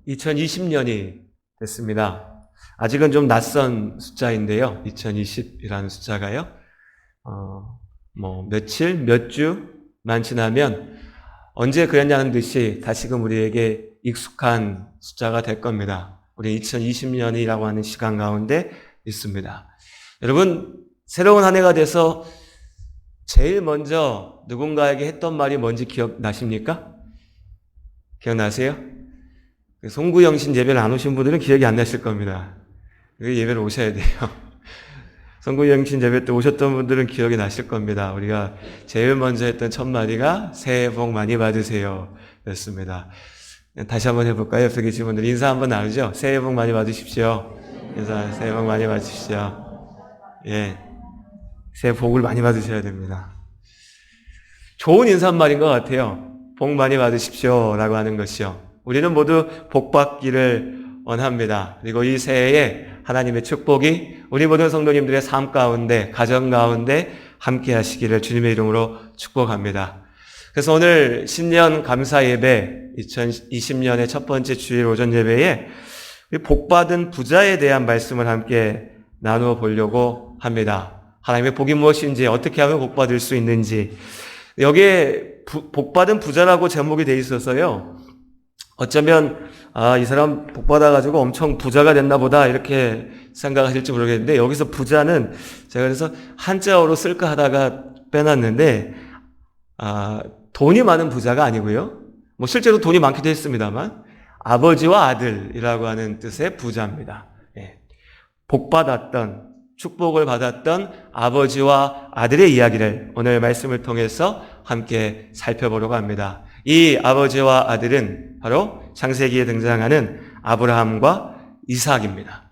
2020년이 됐습니다. 아직은 좀 낯선 숫자인데요. 2020이라는 숫자가요. 며칠, 몇 주만 지나면 언제 그랬냐는 듯이 다시금 우리에게 익숙한 숫자가 될 겁니다. 우리 2020년이라고 하는 시간 가운데 있습니다. 여러분, 새로운 한 해가 돼서 제일 먼저 누군가에게 했던 말이 뭔지 기억나십니까? 기억나세요? 송구영신 예배를 안 오신 분들은 기억이 안 나실 겁니다. 예배를 오셔야 돼요. 송구영신 예배 때 오셨던 분들은 기억이 나실 겁니다. 우리가 제일 먼저 했던 첫 마디가 새해 복 많이 받으세요 였습니다. 다시 한번 해볼까요? 옆에 계신 분들 인사 한번 나누죠? 새해 복 많이 받으십시오. 인사, 새해 복 많이 받으십시오. 예, 새해 복을 많이 받으셔야 됩니다. 좋은 인사말인 것 같아요. 복 많이 받으십시오 라고 하는 것이요. 우리는 모두 복 받기를 원합니다. 그리고 이 새해에 하나님의 축복이 우리 모든 성도님들의 삶 가운데, 가정 가운데 함께 하시기를 주님의 이름으로 축복합니다. 그래서 오늘 신년 감사 예배, 2020년의 첫 번째 주일 오전 예배에 복받은 부자에 대한 말씀을 함께 나누어 보려고 합니다. 하나님의 복이 무엇인지, 어떻게 하면 복받을 수 있는지, 여기에 복받은 부자라고 제목이 돼 있어서요. 어쩌면 이 사람 복받아가지고 엄청 부자가 됐나 보다 이렇게 생각하실지 모르겠는데, 여기서 부자는 제가 그래서 한자어로 쓸까 하다가 빼놨는데 돈이 많은 부자가 아니고요. 실제로 돈이 많기도 했습니다만 아버지와 아들이라고 하는 뜻의 부자입니다. 예. 복받았던, 축복을 받았던 아버지와 아들의 이야기를 오늘 말씀을 통해서 함께 살펴보려고 합니다. 이 아버지와 아들은 바로 창세기에 등장하는 아브라함과 이삭입니다.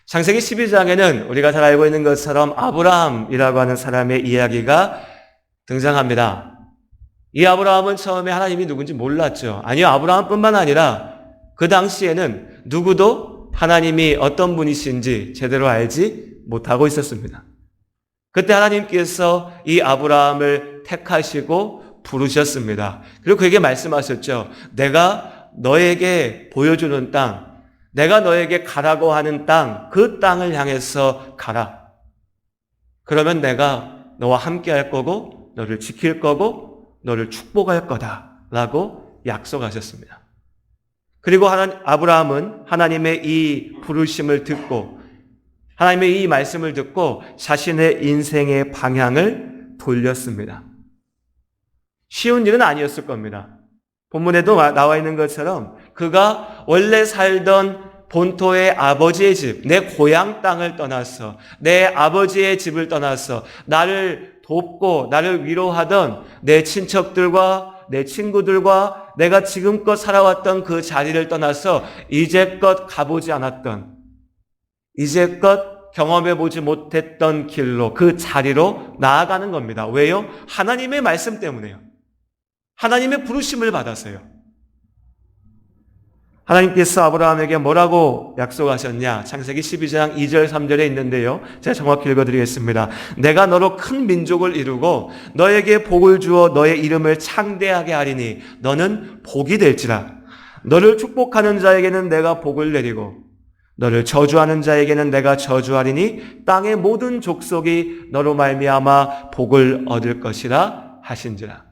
창세기 12장에는 우리가 잘 알고 있는 것처럼 아브라함이라고 하는 사람의 이야기가 등장합니다. 이 아브라함은 처음에 하나님이 누군지 몰랐죠. 아니요, 아브라함뿐만 아니라 그 당시에는 누구도 하나님이 어떤 분이신지 제대로 알지 못하고 있었습니다. 그때 하나님께서 이 아브라함을 택하시고 부르셨습니다. 그리고 그에게 말씀하셨죠. 내가 너에게 보여주는 땅, 내가 너에게 가라고 하는 땅, 그 땅을 향해서 가라. 그러면 내가 너와 함께 할 거고 너를 지킬 거고 너를 축복할 거다 라고 약속하셨습니다. 그리고 아브라함은 하나님의 이 부르심을 듣고, 하나님의 이 말씀을 듣고 자신의 인생의 방향을 돌렸습니다. 쉬운 일은 아니었을 겁니다. 본문에도 나와 있는 것처럼 그가 원래 살던 본토의 아버지의 집, 내 고향 땅을 떠나서, 내 아버지의 집을 떠나서 나를 돕고 나를 위로하던 내 친척들과 내 친구들과 내가 지금껏 살아왔던 그 자리를 떠나서 이제껏 가보지 않았던, 이제껏 경험해보지 못했던 길로, 그 자리로 나아가는 겁니다. 왜요? 하나님의 말씀 때문에요. 하나님의 부르심을 받아서요. 하나님께서 아브라함에게 뭐라고 약속하셨냐? 창세기 12장 2절 3절에 있는데요. 제가 정확히 읽어드리겠습니다. 내가 너로 큰 민족을 이루고 너에게 복을 주어 너의 이름을 창대하게 하리니 너는 복이 될지라. 너를 축복하는 자에게는 내가 복을 내리고 너를 저주하는 자에게는 내가 저주하리니 땅의 모든 족속이 너로 말미암아 복을 얻을 것이라 하신지라.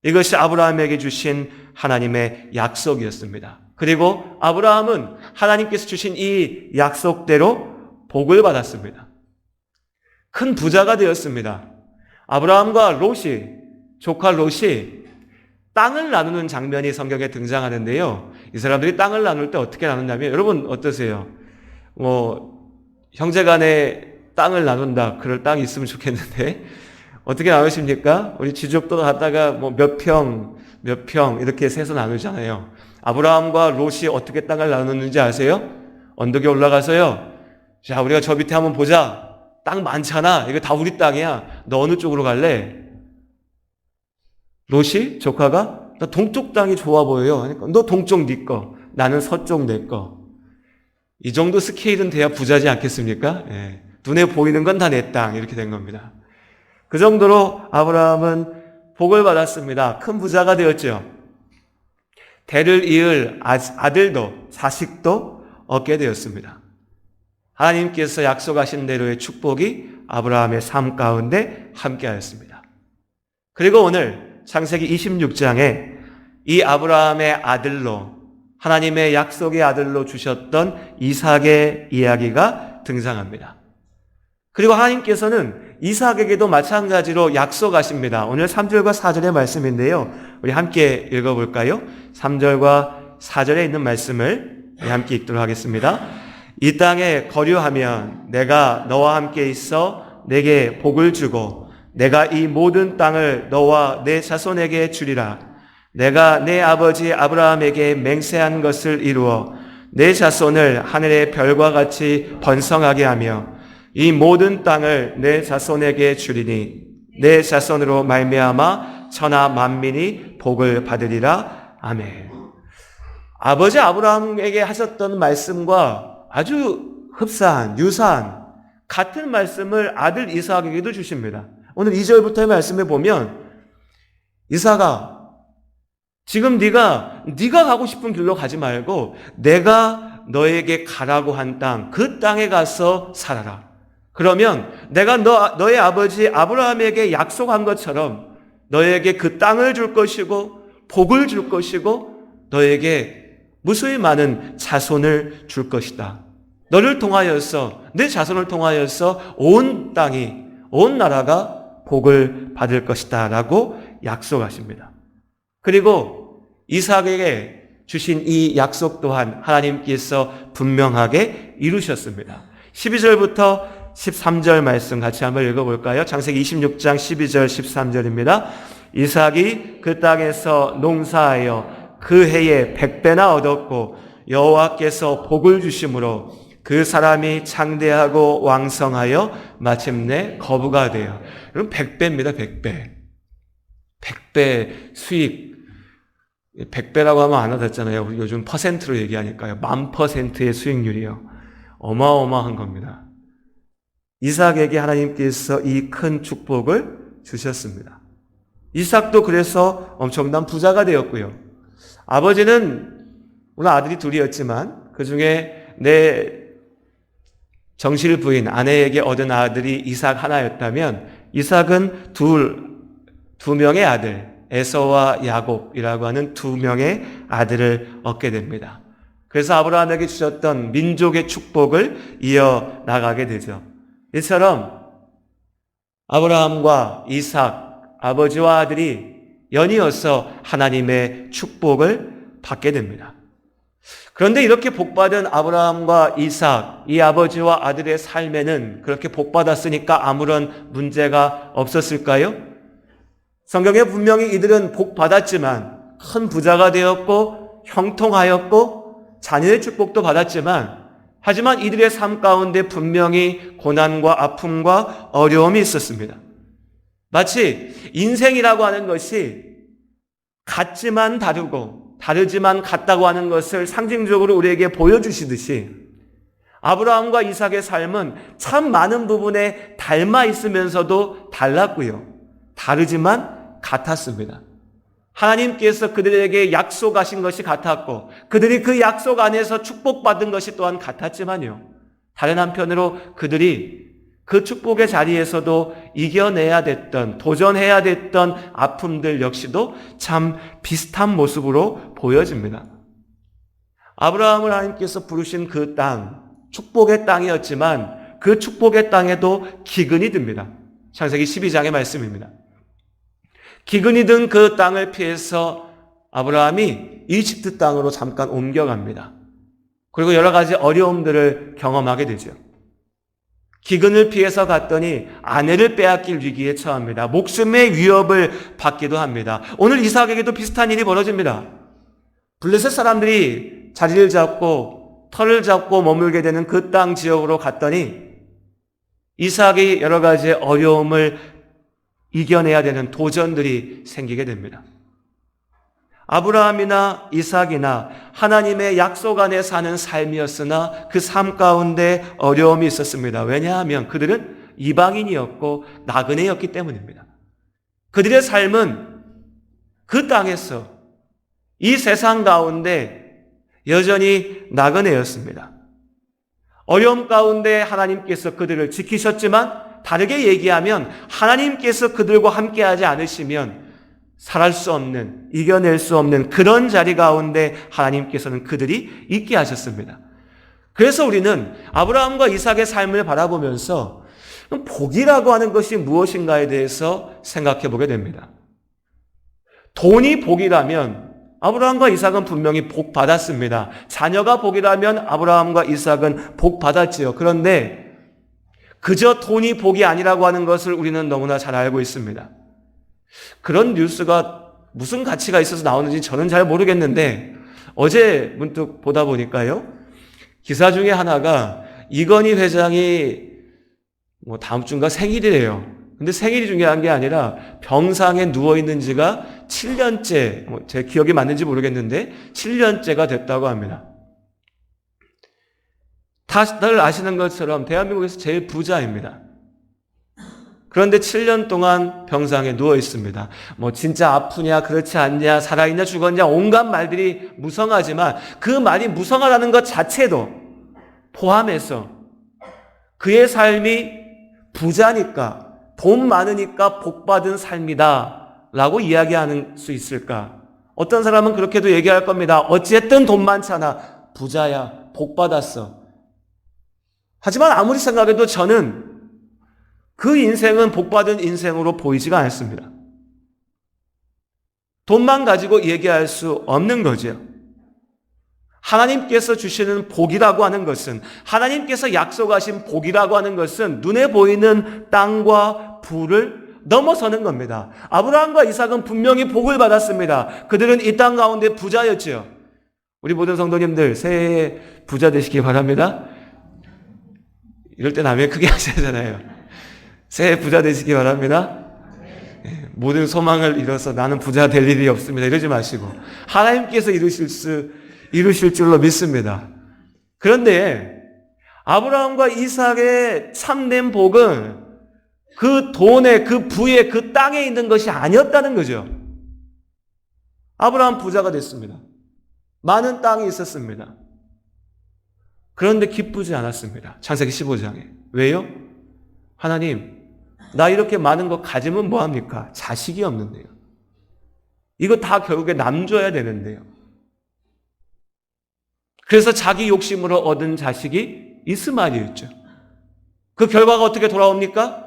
이것이 아브라함에게 주신 하나님의 약속이었습니다. 그리고 아브라함은 하나님께서 주신 이 약속대로 복을 받았습니다. 큰 부자가 되었습니다. 아브라함과 롯이, 조카 롯이 땅을 나누는 장면이 성경에 등장하는데요. 이 사람들이 땅을 나눌 때 어떻게 나누냐면, 여러분 어떠세요? 형제간에 땅을 나눈다, 그럴 땅이 있으면 좋겠는데 어떻게 나누십니까? 우리 지족도 갔다가 몇 평 이렇게 세서 나누잖아요. 아브라함과 롯이 어떻게 땅을 나누는지 아세요? 언덕에 올라가서요. 자, 우리가 저 밑에 한번 보자. 땅 많잖아. 이거 다 우리 땅이야. 너 어느 쪽으로 갈래? 롯이, 조카가, 나 동쪽 땅이 좋아 보여요. 그러니까 너 동쪽 네 거, 나는 서쪽 내 거. 이 정도 스케일은 돼야 부자지 않겠습니까? 예. 눈에 보이는 건 다 내 땅. 이렇게 된 겁니다. 그 정도로 아브라함은 복을 받았습니다. 큰 부자가 되었죠. 대를 이을 아들도 자식도 얻게 되었습니다. 하나님께서 약속하신 대로의 축복이 아브라함의 삶 가운데 함께하였습니다. 그리고 오늘 창세기 26장에 이 아브라함의 아들로 하나님의 약속의 아들로 주셨던 이삭의 이야기가 등장합니다. 그리고 하나님께서는 이삭에게도 마찬가지로 약속하십니다. 오늘 3절과 4절의 말씀인데요. 우리 함께 읽어볼까요? 3절과 4절에 있는 말씀을 함께 읽도록 하겠습니다. 이 땅에 거류하면 내가 너와 함께 있어 내게 복을 주고 내가 이 모든 땅을 너와 내 자손에게 주리라. 내가 내 아버지 아브라함에게 맹세한 것을 이루어 내 자손을 하늘의 별과 같이 번성하게 하며 이 모든 땅을 내 자손에게 주리니 내 자손으로 말미암아 천하 만민이 복을 받으리라. 아멘. 아버지 아브라함에게 하셨던 말씀과 아주 흡사한 유사한 같은 말씀을 아들 이삭에게도 주십니다. 오늘 2절부터의 말씀에 보면 이삭아 지금 네가 가고 싶은 길로 가지 말고 내가 너에게 가라고 한 땅, 그 땅에 가서 살아라. 그러면 내가 너의 아버지 아브라함에게 약속한 것처럼 너에게 그 땅을 줄 것이고 복을 줄 것이고 너에게 무수히 많은 자손을 줄 것이다. 너를 통하여서 내 자손을 통하여서 온 땅이 온 나라가 복을 받을 것이다 라고 약속하십니다. 그리고 이삭에게 주신 이 약속 또한 하나님께서 분명하게 이루셨습니다. 12절부터 13절 말씀 같이 한번 읽어볼까요? 창세기 26장 12절 13절입니다. 이삭이 그 땅에서 농사하여 그 해에 100배나 얻었고 여호와께서 복을 주심으로 그 사람이 창대하고 왕성하여 마침내 거부가 되어. 그럼 100배입니다. 100배. 100배 수익. 100배라고 하면 안 와닿잖아요. 우리 요즘 퍼센트로 얘기하니까요. 1000%의 수익률이요. 어마어마한 겁니다. 이삭에게 하나님께서 이 큰 축복을 주셨습니다. 이삭도 그래서 엄청난 부자가 되었고요. 아버지는 물론 아들이 둘이었지만 그 중에 내 정실 부인 아내에게 얻은 아들이 이삭 하나였다면 이삭은 두 명의 아들 에서와 야곱이라고 하는 두 명의 아들을 얻게 됩니다. 그래서 아브라함에게 주셨던 민족의 축복을 이어나가게 되죠. 이처럼 아브라함과 이삭, 아버지와 아들이 연이어서 하나님의 축복을 받게 됩니다. 그런데 이렇게 복받은 아브라함과 이삭, 이 아버지와 아들의 삶에는 그렇게 복받았으니까 아무런 문제가 없었을까요? 성경에 분명히 이들은 복받았지만 큰 부자가 되었고 형통하였고 자녀의 축복도 받았지만 하지만 이들의 삶 가운데 분명히 고난과 아픔과 어려움이 있었습니다. 마치 인생이라고 하는 것이 같지만 다르고 다르지만 같다고 하는 것을 상징적으로 우리에게 보여주시듯이 아브라함과 이삭의 삶은 참 많은 부분에 닮아 있으면서도 달랐고요. 다르지만 같았습니다. 하나님께서 그들에게 약속하신 것이 같았고 그들이 그 약속 안에서 축복받은 것이 또한 같았지만요. 다른 한편으로 그들이 그 축복의 자리에서도 이겨내야 됐던, 도전해야 됐던 아픔들 역시도 참 비슷한 모습으로 보여집니다. 아브라함을 하나님께서 부르신 그 땅, 축복의 땅이었지만 그 축복의 땅에도 기근이 듭니다. 창세기 12장의 말씀입니다. 기근이 든 그 땅을 피해서 아브라함이 이집트 땅으로 잠깐 옮겨갑니다. 그리고 여러 가지 어려움들을 경험하게 되죠. 기근을 피해서 갔더니 아내를 빼앗길 위기에 처합니다. 목숨의 위협을 받기도 합니다. 오늘 이삭에게도 비슷한 일이 벌어집니다. 블레셋 사람들이 자리를 잡고 터를 잡고 머물게 되는 그 땅 지역으로 갔더니 이삭이 여러 가지 어려움을 이겨내야 되는 도전들이 생기게 됩니다. 아브라함이나 이삭이나 하나님의 약속 안에 사는 삶이었으나 그 삶 가운데 어려움이 있었습니다. 왜냐하면 그들은 이방인이었고 나그네였기 때문입니다. 그들의 삶은 그 땅에서 이 세상 가운데 여전히 나그네였습니다. 어려움 가운데 하나님께서 그들을 지키셨지만 다르게 얘기하면 하나님께서 그들과 함께하지 않으시면 살할 수 없는, 이겨낼 수 없는 그런 자리 가운데 하나님께서는 그들이 있게 하셨습니다. 그래서 우리는 아브라함과 이삭의 삶을 바라보면서 복이라고 하는 것이 무엇인가에 대해서 생각해 보게 됩니다. 돈이 복이라면 아브라함과 이삭은 분명히 복 받았습니다. 자녀가 복이라면 아브라함과 이삭은 복 받았지요. 그런데 그저 돈이 복이 아니라고 하는 것을 우리는 너무나 잘 알고 있습니다. 그런 뉴스가 무슨 가치가 있어서 나오는지 저는 잘 모르겠는데 어제 문득 보다 보니까요. 기사 중에 하나가 이건희 회장이 다음 주인가 생일이래요. 근데 생일이 중요한 게 아니라 병상에 누워있는 지가 7년째, 제 기억이 맞는지 모르겠는데 7년째가 됐다고 합니다. 다들 아시는 것처럼 대한민국에서 제일 부자입니다. 그런데 7년 동안 병상에 누워 있습니다. 진짜 아프냐, 그렇지 않냐, 살아있냐, 죽었냐, 온갖 말들이 무성하지만 그 말이 무성하다는 것 자체도 포함해서 그의 삶이 부자니까, 돈 많으니까 복받은 삶이다 라고 이야기하는 수 있을까? 어떤 사람은 그렇게도 얘기할 겁니다. 어쨌든 돈 많잖아. 부자야. 복받았어. 하지만 아무리 생각해도 저는 그 인생은 복받은 인생으로 보이지가 않습니다. 돈만 가지고 얘기할 수 없는 거죠. 하나님께서 주시는 복이라고 하는 것은, 하나님께서 약속하신 복이라고 하는 것은 눈에 보이는 땅과 부를 넘어서는 겁니다. 아브라함과 이삭은 분명히 복을 받았습니다. 그들은 이 땅 가운데 부자였지요. 우리 모든 성도님들 새해에 부자 되시기 바랍니다. 이럴 때 남의 크게 하셔야잖아요. 새해 부자 되시기 바랍니다. 모든 소망을 이뤄서 나는 부자 될 일이 없습니다. 이러지 마시고 하나님께서 이루실 줄로 믿습니다. 그런데 아브라함과 이삭의 참된 복은 그 돈에, 그 부에, 그 땅에 있는 것이 아니었다는 거죠. 아브라함 부자가 됐습니다. 많은 땅이 있었습니다. 그런데 기쁘지 않았습니다. 창세기 15장에. 왜요? 하나님, 나 이렇게 많은 거 가지면 뭐합니까? 자식이 없는데요. 이거 다 결국에 남 줘야 되는데요. 그래서 자기 욕심으로 얻은 자식이 이스마엘이었죠. 그 결과가 어떻게 돌아옵니까?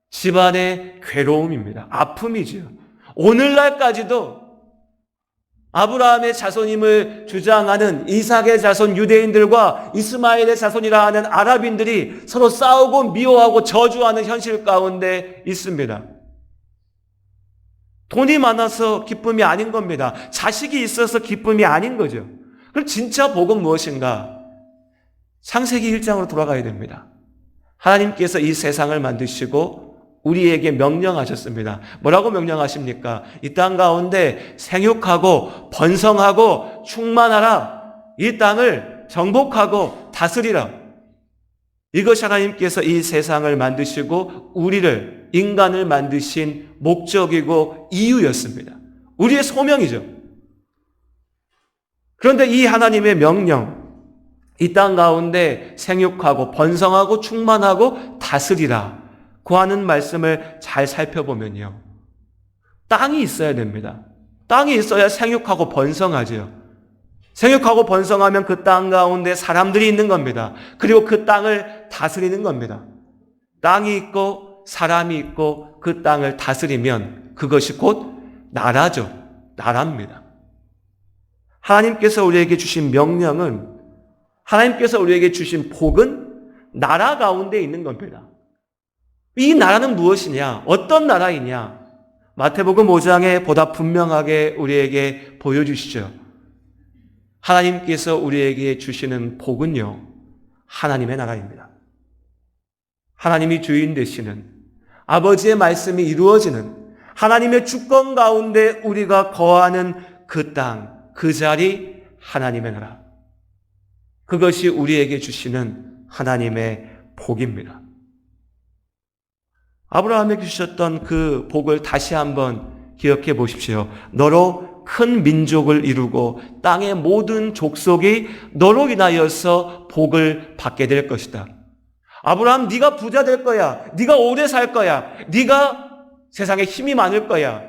집안의 괴로움입니다. 아픔이죠. 오늘날까지도 아브라함의 자손임을 주장하는 이삭의 자손 유대인들과 이스마엘의 자손이라 하는 아랍인들이 서로 싸우고 미워하고 저주하는 현실 가운데 있습니다. 돈이 많아서 기쁨이 아닌 겁니다. 자식이 있어서 기쁨이 아닌 거죠. 그럼 진짜 복은 무엇인가? 창세기 1장으로 돌아가야 됩니다. 하나님께서 이 세상을 만드시고 우리에게 명령하셨습니다. 뭐라고 명령하십니까? 이 땅 가운데 생육하고 번성하고 충만하라. 이 땅을 정복하고 다스리라. 이것이 하나님께서 이 세상을 만드시고 우리를, 인간을 만드신 목적이고 이유였습니다. 우리의 소명이죠. 그런데 이 하나님의 명령, 이 땅 가운데 생육하고 번성하고 충만하고 다스리라 그 하는 말씀을 잘 살펴보면요, 땅이 있어야 됩니다. 땅이 있어야 생육하고 번성하죠. 생육하고 번성하면 그 땅 가운데 사람들이 있는 겁니다. 그리고 그 땅을 다스리는 겁니다. 땅이 있고 사람이 있고 그 땅을 다스리면 그것이 곧 나라죠. 나라입니다. 하나님께서 우리에게 주신 명령은, 하나님께서 우리에게 주신 복은 나라 가운데 있는 겁니다. 이 나라는 무엇이냐? 어떤 나라이냐? 마태복음 5장에 보다 분명하게 우리에게 보여주시죠. 하나님께서 우리에게 주시는 복은요, 하나님의 나라입니다. 하나님이 주인 되시는, 아버지의 말씀이 이루어지는, 하나님의 주권 가운데 우리가 거하는 그 땅, 그 자리, 하나님의 나라. 그것이 우리에게 주시는 하나님의 복입니다. 아브라함에게 주셨던 그 복을 다시 한번 기억해 보십시오. 너로 큰 민족을 이루고 땅의 모든 족속이 너로 인하여서 복을 받게 될 것이다. 아브라함, 네가 부자 될 거야. 네가 오래 살 거야. 네가 세상에 힘이 많을 거야.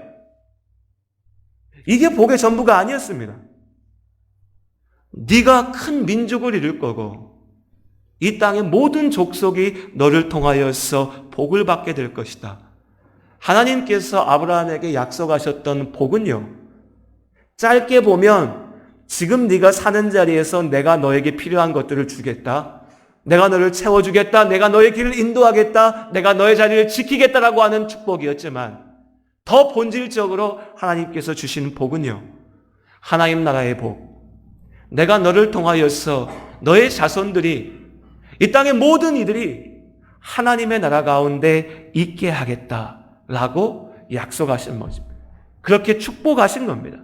이게 복의 전부가 아니었습니다. 네가 큰 민족을 이룰 거고 이 땅의 모든 족속이 너를 통하여서 복을 받게 될 것이다. 하나님께서 아브라함에게 약속하셨던 복은요, 짧게 보면 지금 네가 사는 자리에서 내가 너에게 필요한 것들을 주겠다. 내가 너를 채워주겠다. 내가 너의 길을 인도하겠다. 내가 너의 자리를 지키겠다라고 하는 축복이었지만 더 본질적으로 하나님께서 주신 복은요, 하나님 나라의 복. 내가 너를 통하여서 너의 자손들이 이 땅의 모든 이들이 하나님의 나라 가운데 있게 하겠다라고 약속하신 것입니다. 그렇게 축복하신 겁니다.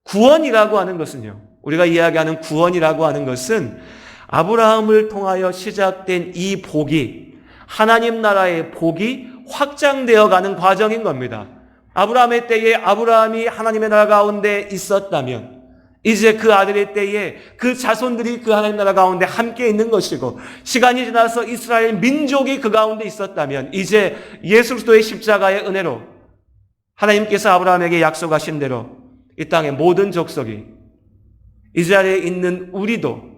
구원이라고 하는 것은요, 우리가 이야기하는 구원이라고 하는 것은 아브라함을 통하여 시작된 이 복이, 하나님 나라의 복이 확장되어 가는 과정인 겁니다. 아브라함의 때에 아브라함이 하나님의 나라 가운데 있었다면 이제 그 아들의 때에 그 자손들이 그 하나님 나라 가운데 함께 있는 것이고, 시간이 지나서 이스라엘 민족이 그 가운데 있었다면 이제 예수 그리스도의 십자가의 은혜로 하나님께서 아브라함에게 약속하신 대로 이 땅의 모든 족속이, 이 자리에 있는 우리도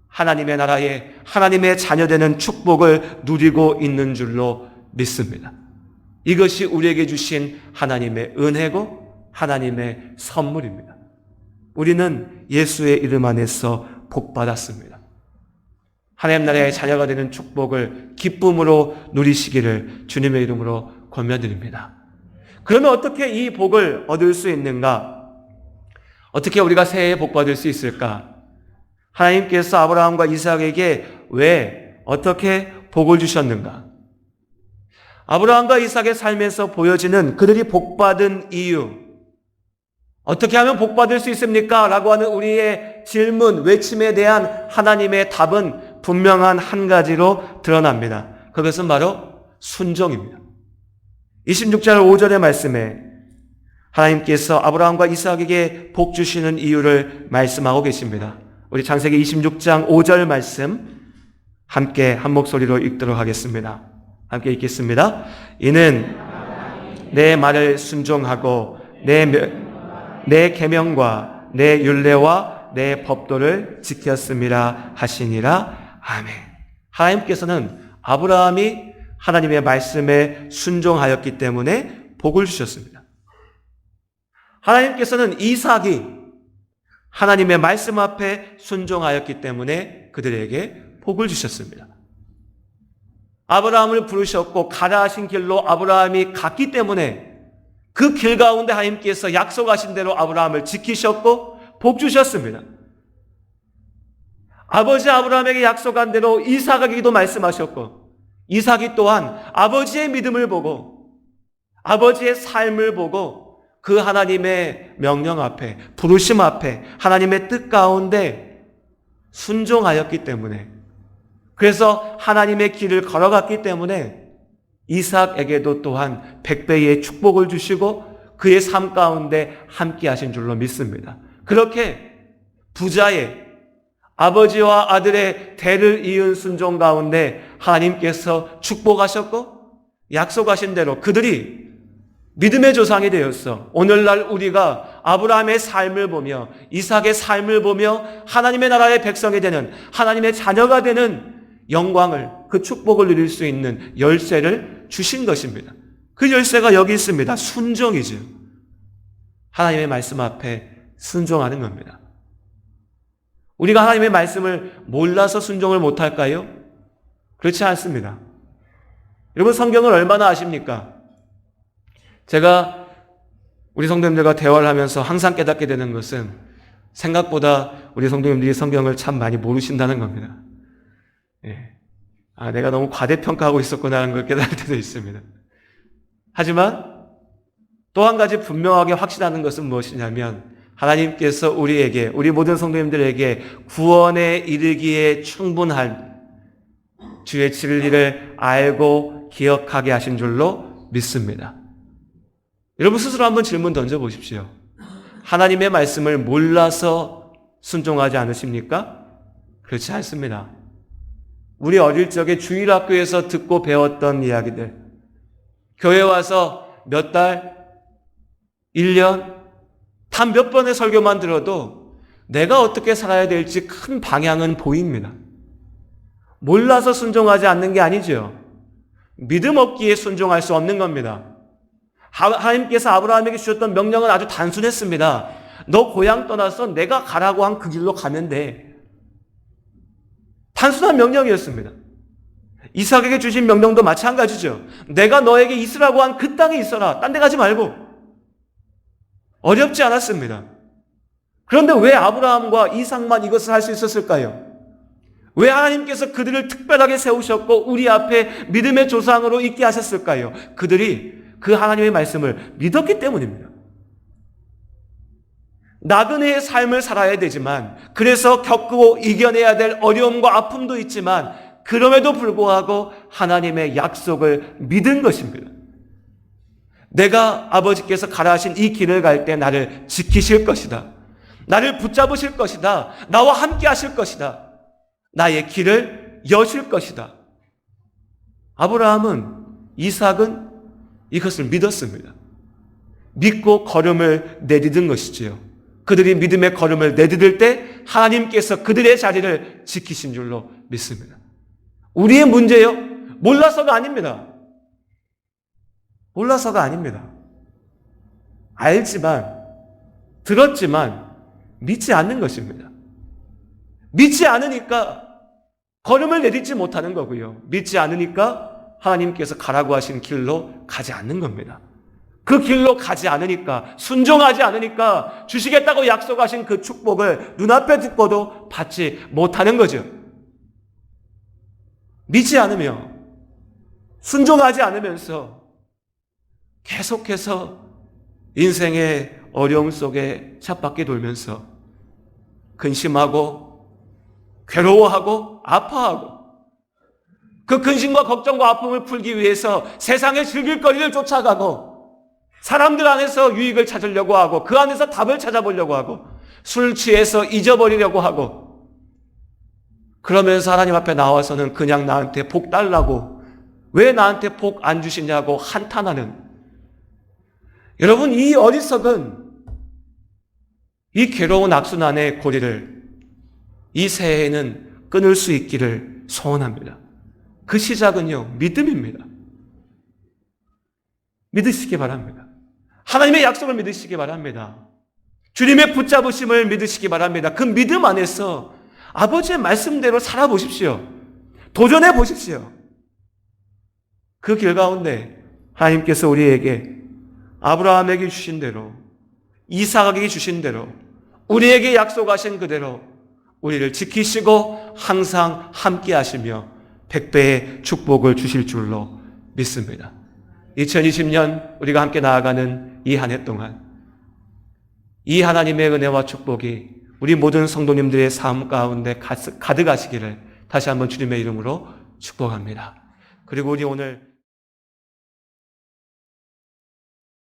하나님의 나라에 하나님의 자녀되는 축복을 누리고 있는 줄로 믿습니다. 이것이 우리에게 주신 하나님의 은혜고 하나님의 선물입니다. 우리는 예수의 이름 안에서 복받았습니다. 하나님 나라의 자녀가 되는 축복을 기쁨으로 누리시기를 주님의 이름으로 권면드립니다. 그러면 어떻게 이 복을 얻을 수 있는가? 어떻게 우리가 새해에 복받을 수 있을까? 하나님께서 아브라함과 이삭에게 왜, 어떻게 복을 주셨는가? 아브라함과 이삭의 삶에서 보여지는 그들이 복받은 이유, 어떻게 하면 복받을 수 있습니까? 라고 하는 우리의 질문, 외침에 대한 하나님의 답은 분명한 한 가지로 드러납니다. 그것은 바로 순종입니다. 26절 5절의 말씀에 하나님께서 아브라함과 이삭에게 복 주시는 이유를 말씀하고 계십니다. 우리 창세기 26장 5절 말씀 함께 한 목소리로 읽도록 하겠습니다. 함께 읽겠습니다. 이는 내 말을 순종하고 내 계명과 내 율례와 내 법도를 지켰음이라 하시니라. 아멘. 하나님께서는 아브라함이 하나님의 말씀에 순종하였기 때문에 복을 주셨습니다. 하나님께서는 이삭이 하나님의 말씀 앞에 순종하였기 때문에 그들에게 복을 주셨습니다. 아브라함을 부르셨고 가라 하신 길로 아브라함이 갔기 때문에 그 길 가운데 하나님께서 약속하신 대로 아브라함을 지키셨고 복 주셨습니다. 아버지 아브라함에게 약속한 대로 이삭에게도 말씀하셨고, 이삭이 또한 아버지의 믿음을 보고 아버지의 삶을 보고 그 하나님의 명령 앞에, 부르심 앞에, 하나님의 뜻 가운데 순종하였기 때문에, 그래서 하나님의 길을 걸어갔기 때문에 이삭에게도 또한 100배의 축복을 주시고 그의 삶 가운데 함께 하신 줄로 믿습니다. 그렇게 부자의 아버지와 아들의 대를 이은 순종 가운데 하나님께서 축복하셨고 약속하신 대로 그들이 믿음의 조상이 되었어. 오늘날 우리가 아브라함의 삶을 보며 이삭의 삶을 보며 하나님의 나라의 백성이 되는, 하나님의 자녀가 되는 영광을, 그 축복을 누릴 수 있는 열쇠를 주신 것입니다. 그 열쇠가 여기 있습니다. 순종이죠. 하나님의 말씀 앞에 순종하는 겁니다. 우리가 하나님의 말씀을 몰라서 순종을 못할까요? 그렇지 않습니다. 여러분, 성경을 얼마나 아십니까? 제가 우리 성도님들과 대화를 하면서 항상 깨닫게 되는 것은 생각보다 우리 성도님들이 성경을 참 많이 모르신다는 겁니다. 예. 내가 너무 과대평가하고 있었구나 하는 걸 깨달을 때도 있습니다. 하지만 또 한 가지 분명하게 확신하는 것은 무엇이냐면 하나님께서 우리에게, 우리 모든 성도님들에게 구원에 이르기에 충분한 주의 진리를 알고 기억하게 하신 줄로 믿습니다. 여러분 스스로 한번 질문 던져보십시오. 하나님의 말씀을 몰라서 순종하지 않으십니까? 그렇지 않습니다. 우리 어릴 적에 주일학교에서 듣고 배웠던 이야기들, 교회 와서 몇 달, 1년, 단 몇 번의 설교만 들어도 내가 어떻게 살아야 될지 큰 방향은 보입니다. 몰라서 순종하지 않는 게 아니죠. 믿음 없기에 순종할 수 없는 겁니다. 하나님께서 아브라함에게 주셨던 명령은 아주 단순했습니다. 너 고향 떠나서 내가 가라고 한 그 길로 가면 돼. 단순한 명령이었습니다. 이삭에게 주신 명령도 마찬가지죠. 내가 너에게 있으라고 한 그 땅에 있어라. 딴 데 가지 말고. 어렵지 않았습니다. 그런데 왜 아브라함과 이삭만 이것을 할 수 있었을까요? 왜 하나님께서 그들을 특별하게 세우셨고 우리 앞에 믿음의 조상으로 있게 하셨을까요? 그들이 그 하나님의 말씀을 믿었기 때문입니다. 나그네의 삶을 살아야 되지만, 그래서 겪고 이겨내야 될 어려움과 아픔도 있지만, 그럼에도 불구하고 하나님의 약속을 믿은 것입니다. 내가 아버지께서 가라 하신 이 길을 갈 때 나를 지키실 것이다. 나를 붙잡으실 것이다. 나와 함께 하실 것이다. 나의 길을 여실 것이다. 아브라함은, 이삭은 이것을 믿었습니다. 믿고 걸음을 내디딘 것이지요. 그들이 믿음의 걸음을 내디딜 때 하나님께서 그들의 자리를 지키신 줄로 믿습니다. 우리의 문제요? 몰라서가 아닙니다. 몰라서가 아닙니다. 알지만, 들었지만 믿지 않는 것입니다. 믿지 않으니까 걸음을 내딛지 못하는 거고요. 믿지 않으니까 하나님께서 가라고 하신 길로 가지 않는 겁니다. 그 길로 가지 않으니까, 순종하지 않으니까 주시겠다고 약속하신 그 축복을 눈앞에 듣고도 받지 못하는 거죠. 믿지 않으며, 순종하지 않으면서 계속해서 인생의 어려움 속에 쳇바퀴 돌면서 근심하고 괴로워하고 아파하고, 그 근심과 걱정과 아픔을 풀기 위해서 세상의 즐길 거리를 쫓아가고, 사람들 안에서 유익을 찾으려고 하고, 그 안에서 답을 찾아보려고 하고, 술 취해서 잊어버리려고 하고, 그러면서 하나님 앞에 나와서는 그냥 나한테 복 달라고, 왜 나한테 복 안 주시냐고 한탄하는, 여러분, 이 어리석은, 이 괴로운 악순환의 고리를 이 새해에는 끊을 수 있기를 소원합니다. 그 시작은요, 믿음입니다. 믿으시기 바랍니다. 하나님의 약속을 믿으시기 바랍니다. 주님의 붙잡으심을 믿으시기 바랍니다. 그 믿음 안에서 아버지의 말씀대로 살아보십시오. 도전해 보십시오. 그 길 가운데 하나님께서 우리에게 아브라함에게 주신 대로, 이삭에게 주신 대로, 우리에게 약속하신 그대로 우리를 지키시고 항상 함께 하시며 100배의 축복을 주실 줄로 믿습니다. 2020년 우리가 함께 나아가는 이 한 해 동안 이 하나님의 은혜와 축복이 우리 모든 성도님들의 삶 가운데 가득하시기를 다시 한번 주님의 이름으로 축복합니다. 그리고 우리 오늘